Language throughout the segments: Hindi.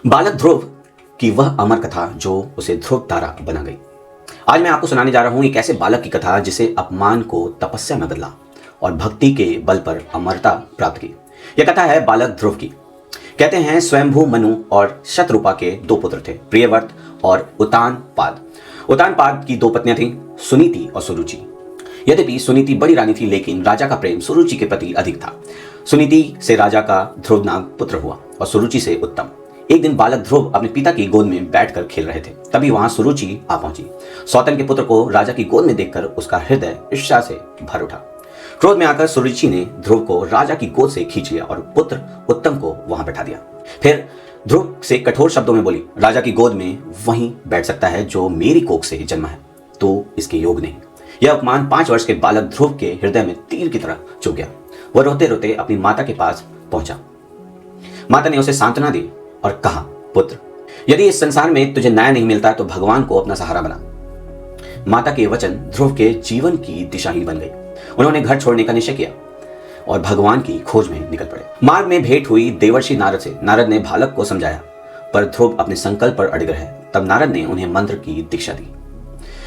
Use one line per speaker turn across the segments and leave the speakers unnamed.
बालक ध्रुव की वह अमर कथा जो उसे ध्रुव तारा बना गई। आज मैं आपको सुनाने जा रहा हूं एक ऐसे बालक की कथा जिसे अपमान को तपस्या में बदला और भक्ति के बल पर अमरता प्राप्त की। यह कथा है बालक ध्रुव की। कहते हैं स्वयंभू मनु और शतरूपा के दो पुत्र थे, प्रियव्रत और उतानपाद। उतानपाद की दो पत्नियां थीं, सुनीति और सुरुचि। यद्यपि सुनीति बड़ी रानी थी, लेकिन राजा का प्रेम सुरुचि के प्रति अधिक था। सुनीति से राजा का ध्रुव नाम पुत्र हुआ और सुरुचि से उत्तम। एक दिन बालक ध्रुव अपने पिता की गोद में बैठकर खेल रहे थे, तभी वहां सुरुचि आ पहुंची। सौतन के पुत्र को राजा की गोद में देखकर उसका हृदय ईर्ष्या से भर उठा। क्रोध में आकर सुरुचि ने ध्रुव को राजा की गोद से खींच लिया और पुत्र उत्तम को वहां बैठा दिया। फिर ध्रुव से कठोर शब्दों में बोली, राजा की गोद में वहीं बैठ सकता है जो मेरी कोख से जन्मा है, तो इसके योग नहीं। यह अपमान 5 वर्ष के बालक ध्रुव के हृदय में तीर की तरह चुभ गया। वह रोते रोते अपनी माता के पास पहुंचा। माता ने उसे सांत्वना दी और कहा, पुत्र, यदि इस संसार में तुझे न्याय नहीं मिलता तो भगवान को अपना सहारा बना। माता के वचन ध्रुव के जीवन की दिशा ही बन गई। उन्होंने घर छोड़ने का निश्चय किया और भगवान की खोज में निकल पड़े। मार्ग में भेंट हुई देवर्षि नारद से। नारद ने बालक को समझाया, पर ध्रुव अपने संकल्प पर अड़िग रहे। तब नारद ने उन्हें मंत्र की दीक्षा दी।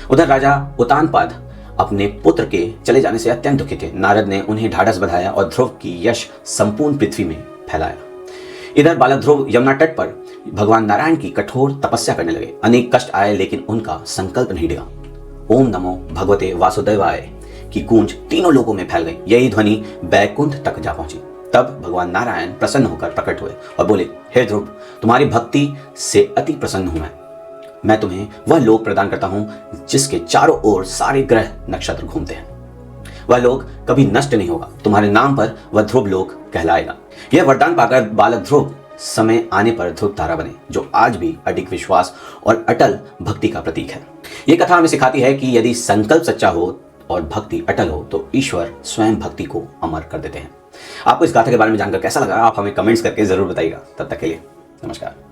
उधर राजा उतानपाद अपने पुत्र के चले जाने से अत्यंत दुखित थे। नारद ने उन्हें ढाढ़स बंधाया और ध्रुव की यश संपूर्ण पृथ्वी में फैलाया। इधर बालक ध्रुव यमुना तट पर भगवान नारायण की कठोर तपस्या करने लगे। अनेक कष्ट आए, लेकिन उनका संकल्प नहीं डिगा। ओम नमो भगवते वासुदेवाय की गूंज तीनों लोगों में फैल गई। यही ध्वनि बैकुंठ तक जा पहुंची। तब भगवान नारायण प्रसन्न होकर प्रकट हुए और बोले, हे ध्रुव, तुम्हारी भक्ति से अति प्रसन्न हूं मैं तुम्हें वह लोक प्रदान करता हूं जिसके चारों ओर सारे ग्रह नक्षत्र घूमते हैं। वह लोक कभी नष्ट नहीं होगा। तुम्हारे नाम पर वह ध्रुव लोक कहलाएगा। यह वरदान पाकर बालक ध्रुव समय आने पर ध्रुव तारा बने, जो आज भी अडिग विश्वास और अटल भक्ति का प्रतीक है। यह कथा हमें सिखाती है कि यदि संकल्प सच्चा हो और भक्ति अटल हो तो ईश्वर स्वयं भक्ति को अमर कर देते हैं। आपको इस गाथा के बारे में जानकर कैसा लगा, आप हमें कमेंट्स करके जरूर बताइएगा। तब तक के लिए नमस्कार।